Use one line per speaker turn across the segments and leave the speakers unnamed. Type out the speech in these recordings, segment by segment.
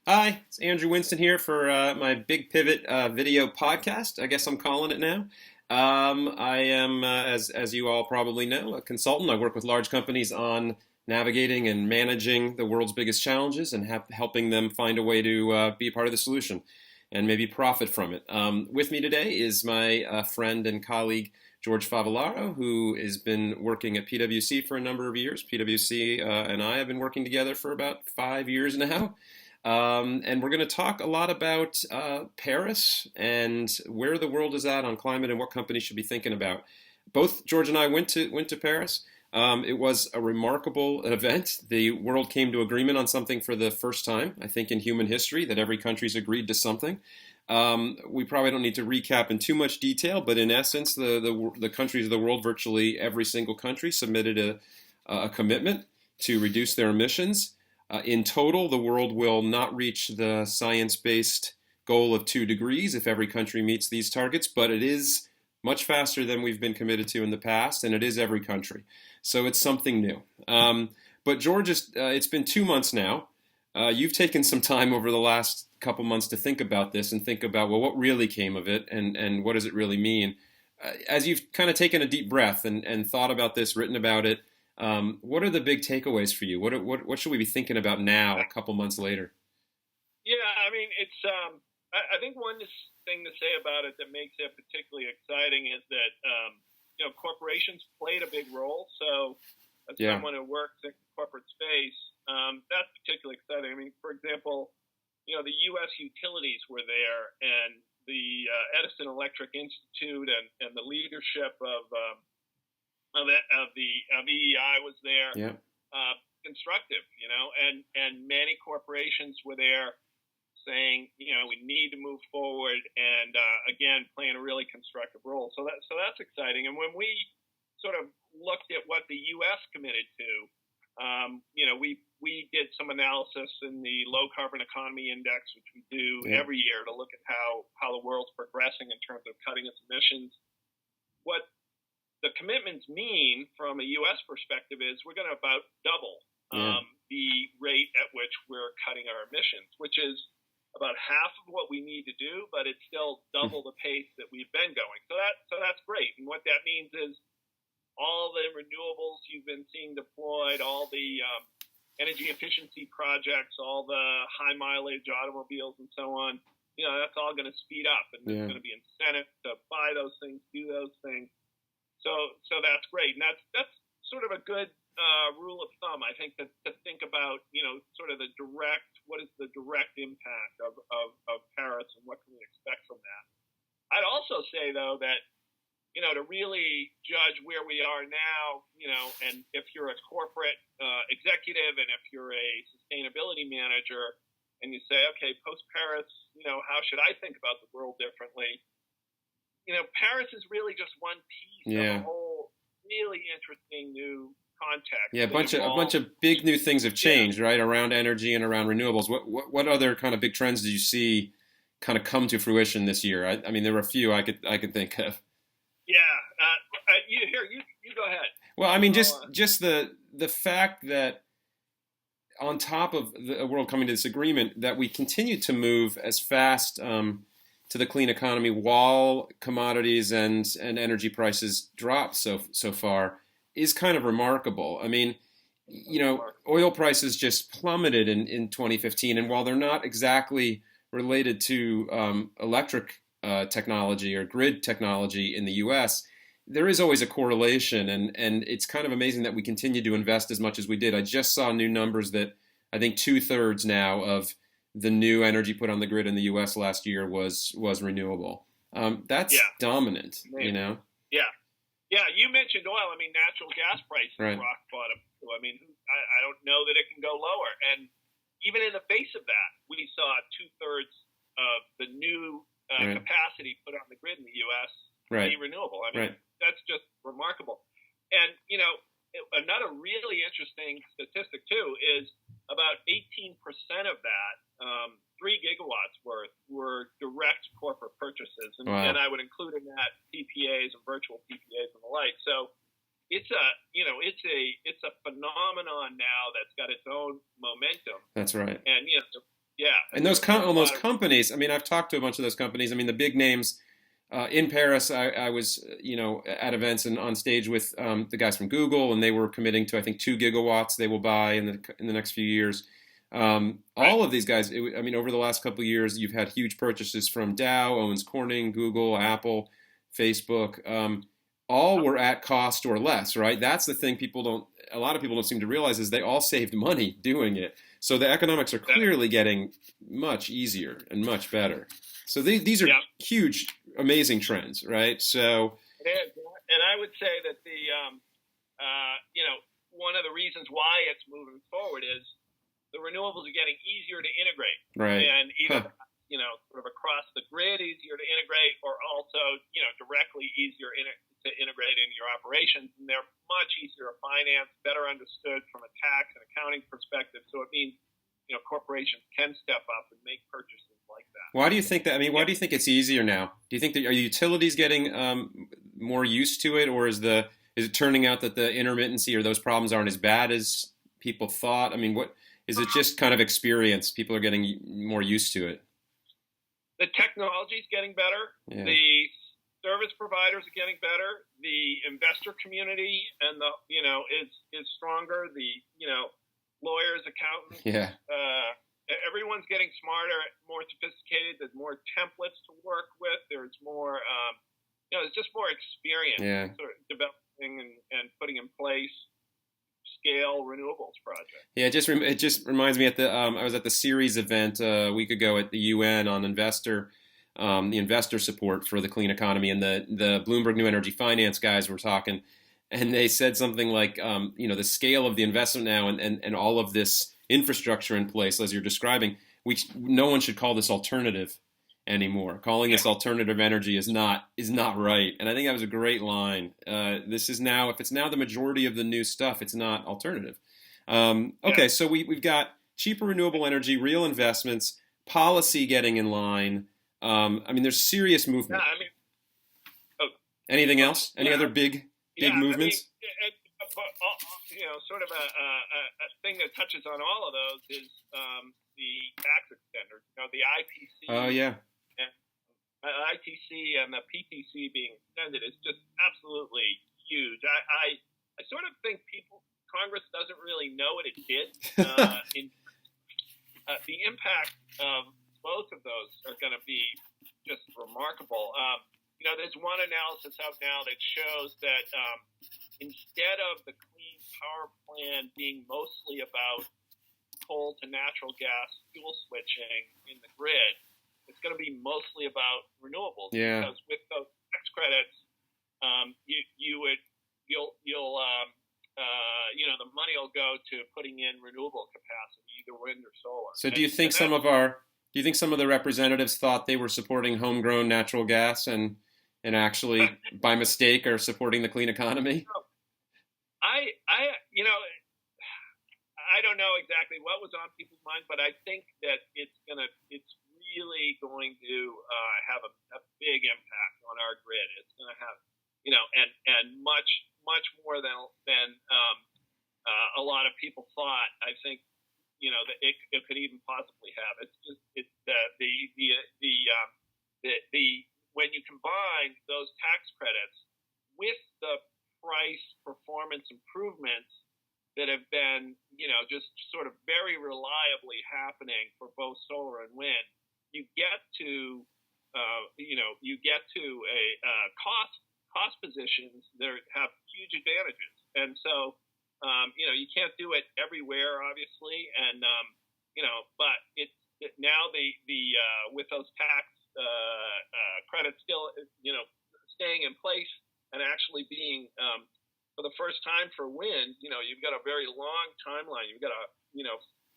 Hi, it's Andrew Winston here for my Big Pivot video podcast. I guess I'm calling it now. I am, as you all probably know, a consultant. I work with large companies on navigating and managing the world's biggest challenges and helping them find a way to be a part of the solution and maybe profit from it. With me today is my friend and colleague George Favaloro, who has been working at PwC for a number of years. PwC and I have been working together for about 5 years now. And we're going to talk a lot about Paris and where the world is at on climate and what companies should be thinking about. Both George and I went to Paris. It was a remarkable event. The world came to agreement on something for the first time, I think, in human history, that every country's agreed to something. We probably don't need to recap in too much detail, but in essence, the countries of the world, virtually every single country, submitted a commitment to reduce their emissions. In total, the world will not reach the science-based goal of 2 degrees if every country meets these targets, but it is much faster than we've been committed to in the past, and it is every country. So it's something new. But George, it's been 2 months now. You've taken some time over the last couple months to think about this and think about, well, what really came of it and what does it really mean? As you've kind of taken a deep breath and thought about this, written about it, what are the big takeaways for you? What should we be thinking about now, a couple months later?
Yeah, I mean, it's. I think one thing to say about it that makes it particularly exciting is that corporations played a big role. So as
Yeah,
someone who works in corporate space, that's particularly exciting. I mean, for example, the U.S. utilities were there, and the Edison Electric Institute and the leadership of EEI was there,
yeah,
constructive, and many corporations were there saying, we need to move forward and again playing a really constructive role. So that's exciting. And when we sort of looked at what the U.S. committed to, we did some analysis in the Low Carbon Economy Index, which we do
yeah,
every year to look at how the world's progressing in terms of cutting its emissions. What the commitments mean from a U.S. perspective is we're going to about double
yeah,
the rate at which we're cutting our emissions, which is about half of what we need to do, but it's still double the pace that we've been going. So that's great. And what that means is all the renewables you've been seeing deployed, all the energy efficiency projects, all the high mileage automobiles and so on, that's all going to speed up, and there's
yeah,
going to be incentive to buy those things, do those things. So that's great, and that's sort of a good rule of thumb, I think, to think about, sort of what is the direct impact of Paris, and what can we expect from that. I'd also say, though, that to really judge where we are now, and if you're a corporate executive and if you're a sustainability manager, and you say, okay, post Paris, how should I think about the world differently? Paris is really just one piece of a
yeah.
whole really interesting new context
Yeah, a
that
bunch
involves,
of big new things have
yeah,
changed, right, around energy and around renewables. What other kind of big trends did you see kind of come to fruition this year? I mean, there were a few I could think of.
yeah. You go ahead.
Well, I mean,
I'll,
just the fact that on top of the world coming to this agreement, that we continue to move as fast to the clean economy while commodities and energy prices drop so far is kind of remarkable. I mean, oil prices just plummeted in 2015, and while they're not exactly related to electric technology or grid technology in the U.S., there is always a correlation, and it's kind of amazing that we continue to invest as much as we did. I just saw new numbers that I think 2/3 now of the new energy put on the grid in the U.S. last year was renewable. That's
yeah,
dominant.
yeah. Yeah, you mentioned oil. I mean, natural gas prices
Right?
rock bottom. So, I mean, I don't know that it can go lower. And even in the face of that, we saw 2/3 of the new
Right?
capacity put on the grid in the U.S.
Right?
be renewable. I mean,
Right?
that's just remarkable. And another really interesting statistic too is about 18% of that, 3 gigawatts worth, were direct corporate purchases, and
Wow.
I would include in that PPAs and virtual PPAs and the like. So it's a phenomenon now that's got its own momentum,
That's right.
and yeah,
And
There's a
those
lot of
companies, I mean, I've talked to a bunch of those companies. I mean, the big names in Paris, I was, at events and on stage with the guys from Google, and they were committing to, I think, 2 gigawatts they will buy in the next few years.
right.
All of these guys, I mean, over the last couple of years, you've had huge purchases from Dow, Owens Corning, Google, Apple, Facebook. All were at cost or less, right? That's the thing a lot of people don't seem to realize is they all saved money doing it. So the economics are clearly getting much easier and much better. So these are
Yeah.
huge, amazing trends, right? So
And I would say that one of the reasons why it's moving forward is the renewables are getting easier to integrate,
right,
and either sort of across the grid, easier to integrate, or also directly easier to integrate into your operations, and they're much easier to finance, better understood from a tax and accounting perspective. So it means corporations can step up and make purchases like that.
why do you think that? I mean, why do you think it's easier now? Do you think that are utilities getting more used to it, or is it turning out that the intermittency or those problems aren't as bad as people thought? I mean, what is it? Just kind of experience? People are getting more used to it.
The technology is getting better.
Yeah.
The service providers are getting better. The investor community and is stronger. The lawyers, accountants.
Yeah.
Everyone's getting smarter, more sophisticated. There's more templates to work with. There's more. There's just more experience sort of developing and putting in place scale renewables projects.
Yeah, it just reminds me I was at the Ceres event a week ago at the UN on the investor support for the clean economy, and the Bloomberg New Energy Finance guys were talking, and they said something like, the scale of the investment now and all of this infrastructure in place, as you're describing, no one should call this alternative anymore. Calling this alternative energy is not right. And I think that was a great line. This is now, if it's now the majority of the new stuff, it's not alternative. Okay, so we've got cheaper renewable energy, real investments, policy getting in line. I mean, there's serious movement. Anything else? Any other big movements?
Sort of a thing that touches on all of those is the tax extenders. The IPC.
Oh yeah.
ITC and the PTC being extended is just absolutely huge. I sort of think Congress doesn't really know what it did. The impact of both of those are going to be just remarkable. There's one analysis out now that shows that instead of the Clean Power Plan being mostly about coal to natural gas fuel switching in the grid, it's going to be mostly about renewables.
Yeah.
Because with those tax credits, the money will go to putting in renewable capacity, either wind or solar.
So do you think some of the representatives thought they were supporting homegrown natural gas and actually by mistake are supporting the clean economy?
I don't know exactly what was on people's mind, but I think that it's really going to have a big impact on our grid. It's going to have, and much more than a lot of people thought. I think that it could even possibly have. When you combine those tax credits with the price performance improvements that have been, just sort of very reliably happening for both solar and wind, you get to a cost positions that have huge advantages. And so, you can't do it everywhere, obviously, and but now with those tax credits still, staying in place and actually being for the first time for wind, you've got a very long timeline. You've got a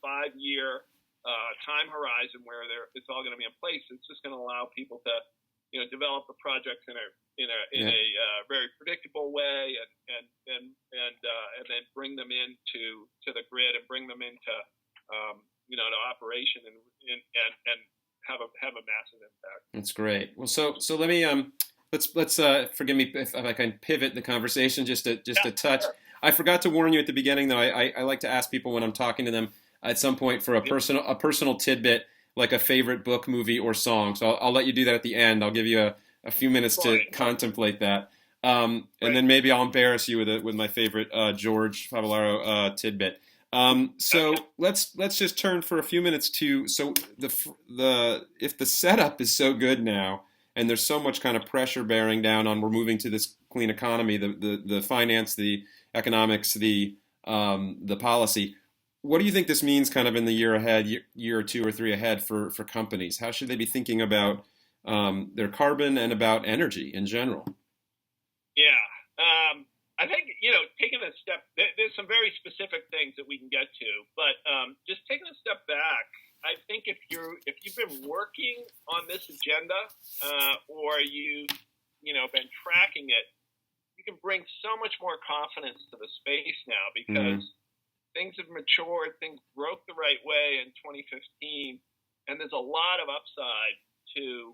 5-year time horizon where it's all going to be in place. It's just going to allow people to develop the projects in a very predictable way and then bring them into the grid and bring them into to operation and have a massive impact.
That's great. Well, so let me let's forgive me if I can pivot the conversation just a touch.
Sure.
I forgot to warn you at the beginning, though. I like to ask people when I'm talking to them at some point for a personal tidbit. like a favorite book, movie, or song. So I'll let you do that at the end. I'll give you a few minutes to contemplate that. And then maybe I'll embarrass you with my favorite George Favaloro tidbit. So let's just turn for a few minutes to if the setup is so good now, and there's so much kind of pressure bearing down on we're moving to this clean economy, the finance, the economics, the policy. What do you think this means kind of in the year ahead, year or two or three ahead for companies? How should they be thinking about their carbon and about energy in general?
Yeah. I think, taking a step, there's some very specific things that we can get to, but just taking a step back, I think if you've been working on this agenda or you've been tracking it, you can bring so much more confidence to the space now because things have matured, things broke the right way in 2015, and there's a lot of upside to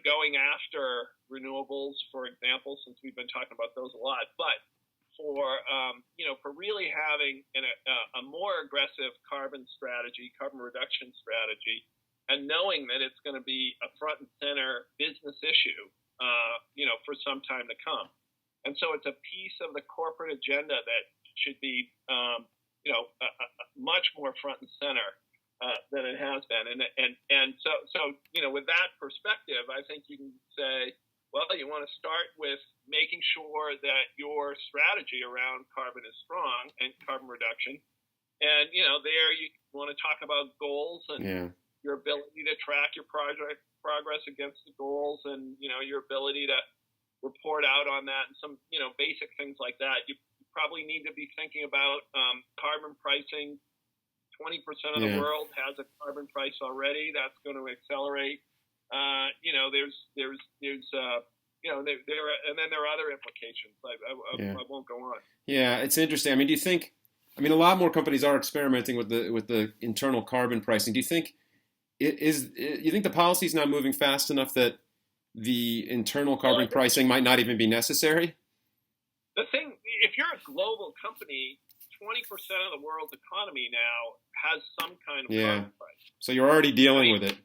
going after renewables, for example, since we've been talking about those a lot, but for really having a more aggressive carbon reduction strategy, and knowing that it's going to be a front and center business issue, for some time to come. And so it's a piece of the corporate agenda that should be, much more front and center than it has been. And so with that perspective, I think you can say, well, you want to start with making sure that your strategy around carbon is strong and carbon reduction. And, there you want to talk about goals and your ability to track your project progress against the goals and, your ability to report out on that and some, basic things like that. You probably need to be thinking about carbon pricing. 20% of the world has a carbon price already. That's going to accelerate. And then there are other implications. I won't go on.
Yeah, it's interesting. I mean, do you think? I mean, a lot more companies are experimenting with the internal carbon pricing. Do you think you think the policy is not moving fast enough that the internal carbon pricing might not even be necessary?
The thing, if you're a global company, 20% of the world's economy now has some kind of carbon price.
So you're already dealing with it.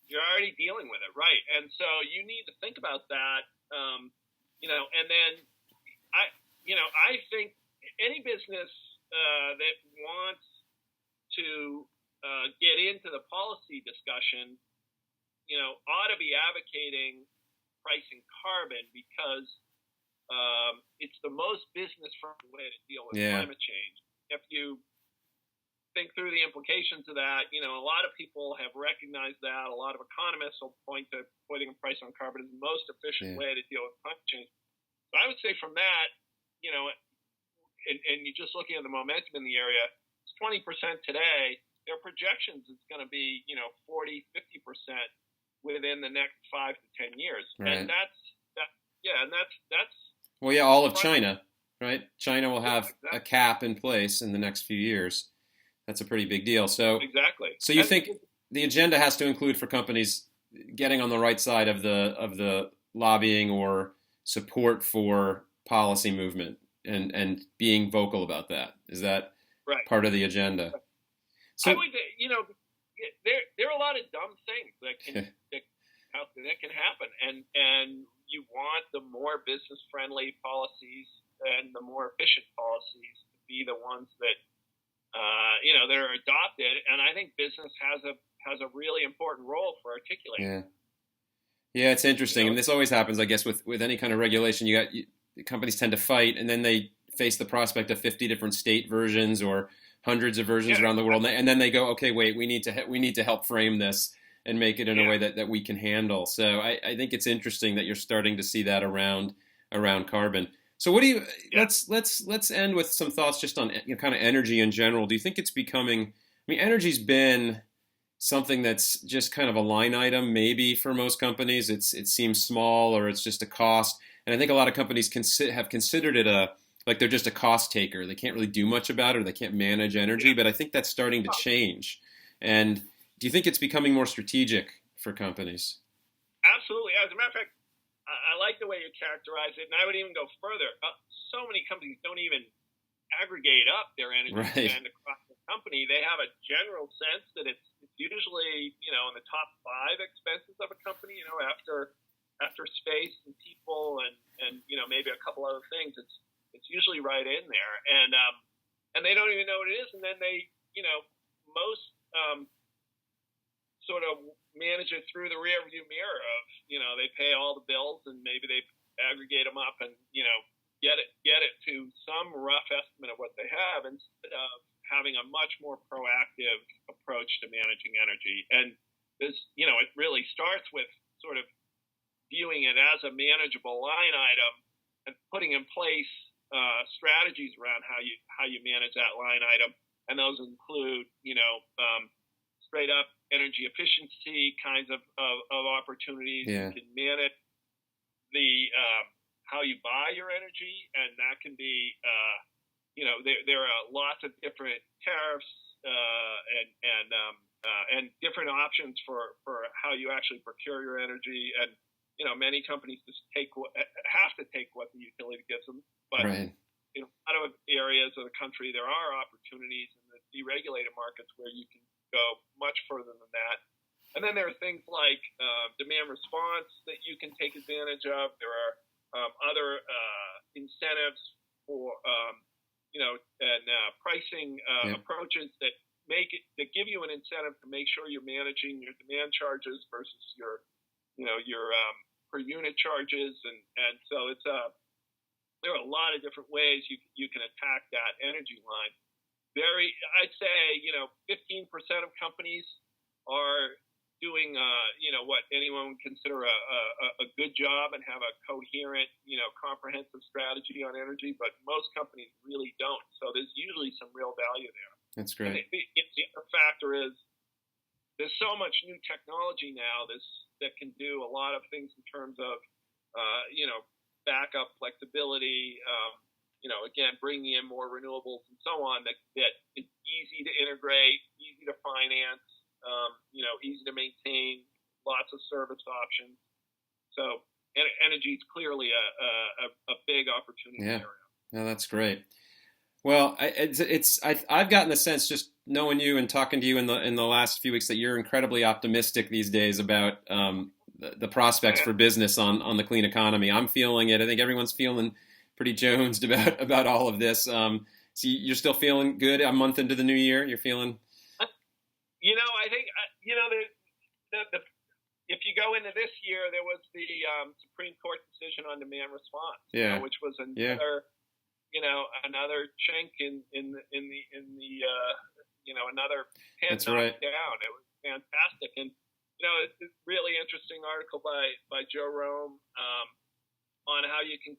You're already dealing with it, right? And so you need to think about that, and then I think any business that wants to get into the policy discussion, ought to be advocating pricing carbon because it's the most business-friendly way to deal with climate change. If you think through the implications of that, a lot of people have recognized that. A lot of economists will point to putting a price on carbon as the most efficient way to deal with climate change. So I would say from that, and you're just looking at the momentum in the area, it's 20% today. Their projections is going to be, 40, 50% within the next 5 to 10 years. Right. And that's
well, all of China, right? China will have a cap in place in the next few years. That's a pretty big deal. So
exactly.
So you think the agenda has to include for companies getting on the right side of the lobbying or support for policy movement and being vocal about that? Is that part of the agenda?
So I would, there are a lot of dumb things that can happen, and you want the more business friendly policies and the more efficient policies to be the ones that that are adopted, and I think business has a really important role for articulating.
Yeah, it's interesting, and this always happens, I guess, with any kind of regulation. Companies tend to fight, and then they face the prospect of 50 different state versions or hundreds of versions around the world, and then they go, okay, wait, we need to help frame this and make it in a way that we can handle. So I think it's interesting that you're starting to see that around carbon. So what do you? Let's end with some thoughts just on kind of energy in general. Do you think it's becoming? I mean, energy's been something that's just kind of a line item, maybe for most companies. It seems small, or it's just a cost. And I think a lot of companies have considered it like they're just a cost taker. They can't really do much about it, or they can't manage energy. But I think that's starting to change. And do you think it's becoming more strategic for companies?
Absolutely. As a matter of fact, I like the way you characterize it, and I would even go further. So many companies don't even aggregate up their energy spend across the company, they have a general sense that it's usually, in the top 5 expenses of a company, after space and people and maybe a couple other things. It's usually right in there, and they don't even know what it is, and then they, most sort of manage it through the rear view mirror of, they pay all the bills and maybe they aggregate them up and, get it to some rough estimate of what they have instead of having a much more proactive approach to managing energy. And this, it really starts with sort of viewing it as a manageable line item and putting in place strategies around how you manage that line item. And those include, straight up energy efficiency kinds of opportunities.
Yeah.
You can manage the how you buy your energy, and that can be there are lots of different tariffs and different options for how you actually procure your energy. And many companies just have to take what the utility gives them, but
right.
In a lot of areas of the country, there are opportunities in the deregulated markets where you can go much further than that. And then there are things like demand response that you can take advantage of. There are other incentives for, pricing approaches that give you an incentive to make sure you're managing your demand charges versus your per unit charges. And so there are a lot of different ways you can attack that energy line. I'd say, 15% of companies are doing, what anyone would consider a good job and have a coherent, comprehensive strategy on energy, but most companies really don't. So there's usually some real value there.
That's great.
The other factor is there's so much new technology now that can do a lot of things in terms of, backup flexibility, again, bringing in more renewables and so on that is easy to integrate, easy to finance, easy to maintain, lots of service options. So energy is clearly a big opportunity area.
No, that's great. Well, I've gotten the sense just knowing you and talking to you in the last few weeks that you're incredibly optimistic these days about the prospects for business on the clean economy. I'm feeling it. I think everyone's feeling pretty jonesed about all of this. So you're still feeling good a month into the new year? You're feeling?
I think, if you go into this year, there was the Supreme Court decision on demand response, which was another, another chink in the another pin knocked down. It was fantastic. And, it's a really interesting article by Joe Rome on how you can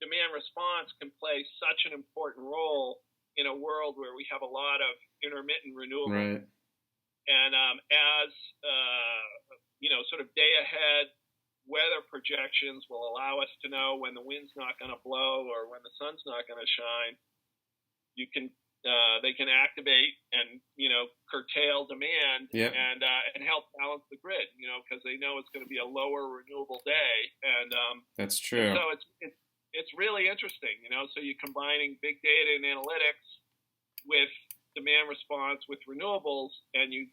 demand response can play such an important role in a world where we have a lot of intermittent renewables.
Right.
And as sort of day ahead weather projections will allow us to know when the wind's not going to blow or when the sun's not going to shine, they can activate and curtail demand and help balance the grid. Because they know it's going to be a lower renewable day, and
that's true.
So it's really interesting. So you're combining big data and analytics with demand response with renewables, and you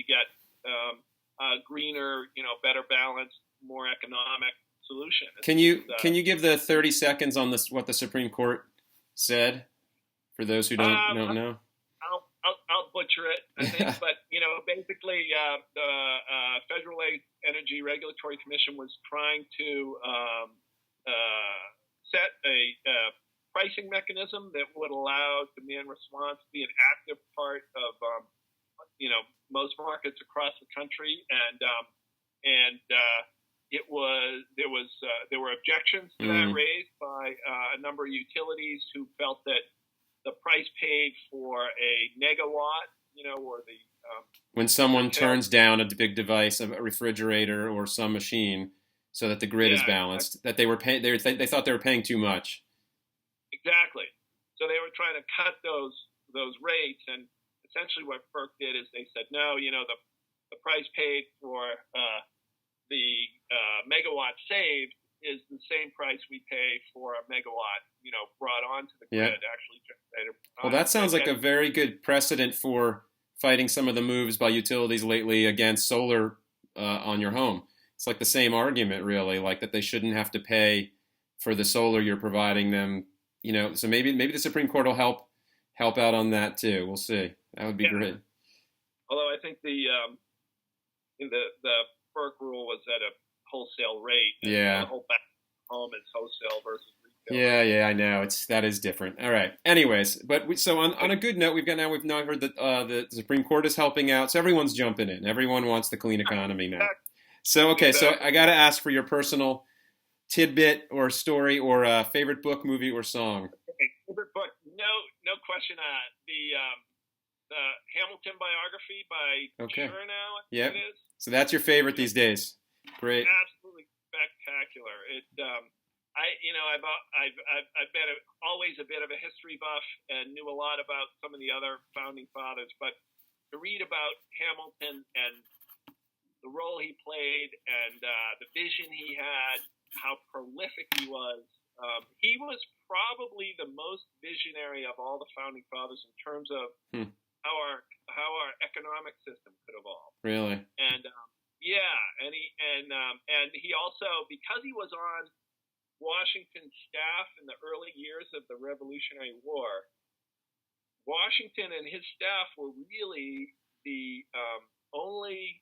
get a greener, better balanced, more economic solution.
Can you give the 30 seconds on this what the Supreme Court said for those who don't know?
I'll butcher it, I think, but basically, the Federal Energy Regulatory Commission was trying to set a pricing mechanism that would allow demand response to be an active part of most markets across the country, and there were objections to that raised by a number of utilities who felt that the price paid for a megawatt, or the
when someone turns down a big device, a refrigerator or some machine, so that the grid is balanced, that they were they thought they were paying too much.
Exactly. So they were trying to cut those rates, and essentially what FERC did is they said, no, the price paid for the megawatt saved is the same price we pay for a megawatt, brought onto the
Yeah.
grid, actually generated.
Well, that sounds like a very good precedent for fighting some of the moves by utilities lately against solar on your home. It's like the same argument, really, like that they shouldn't have to pay for the solar you're providing them. So maybe the Supreme Court will help out on that too. We'll see. That would be great.
Although I think the FERC rule was at a wholesale rate. And
Yeah.
The whole back home is wholesale versus retail.
Yeah, I know. That is different. All right. Anyways, but on a good note, we've now heard that the Supreme Court is helping out, so everyone's jumping in. Everyone wants the clean economy now. So so I got to ask for your personal tidbit or story or favorite book, movie, or song.
Okay, favorite book? No question. The Hamilton biography by Chernow, I think it is. So
that's your favorite these days. Great.
Absolutely spectacular. I've been always a bit of a history buff and knew a lot about some of the other founding fathers, but to read about Hamilton and the role he played and the vision he had, how prolific he was probably the most visionary of all the founding fathers in terms of how our economic system could evolve.
Really?
And he also, because he was on Washington's staff in the early years of the Revolutionary War, Washington and his staff were really the only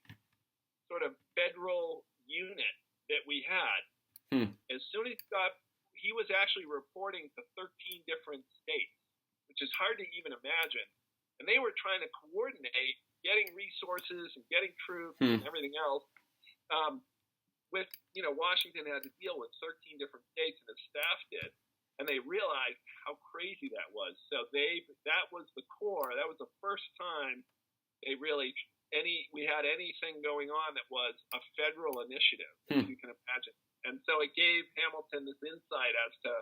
sort of federal unit that we had. As soon as he was actually reporting to 13 different states, which is hard to even imagine. And they were trying to coordinate getting resources and getting troops and everything else. Washington had to deal with 13 different states, and his staff did. And they realized how crazy that was. So that was the core. That was the first time we had anything going on that was a federal initiative, as you can imagine. And so it gave Hamilton this insight as to,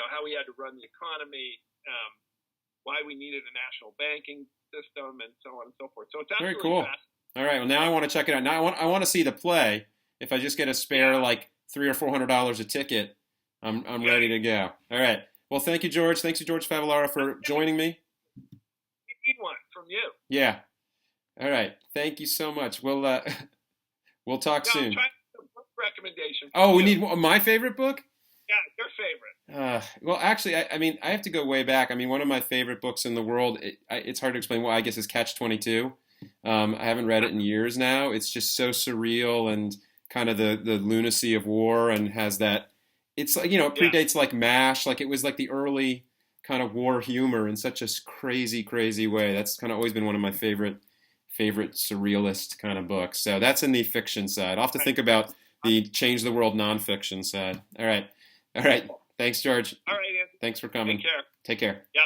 how he had to run the economy, why we needed a national banking system, and so on and so forth. So it's
very
absolutely
cool.
fascinating.
All right. Well, now I want to check it out. Now I want to see the play. If I just get a spare like $300 or $400 a ticket, I'm ready to go. All right. Well, thank you, George. Thanks to George Favaloro for joining me.
We need one from you.
Yeah. All right. Thank you so much. We'll talk soon.
Try a book recommendation.
Oh, we need my favorite book?
Yeah, your favorite.
Well, actually, I have to go way back. One of my favorite books in the world, it's hard to explain why, I guess, is Catch-22. I haven't read it in years now. It's just so surreal and kind of the lunacy of war, and has that, it's like, it predates like MASH, like it was like the early kind of war humor in such a crazy, crazy way. That's kind of always been one of my favorite surrealist kind of books. So that's in the fiction side. I'll have to think about the change the world nonfiction side. All right. Thanks, George.
All right, Anthony.
Thanks for coming.
Take care.
Take care.
Yep.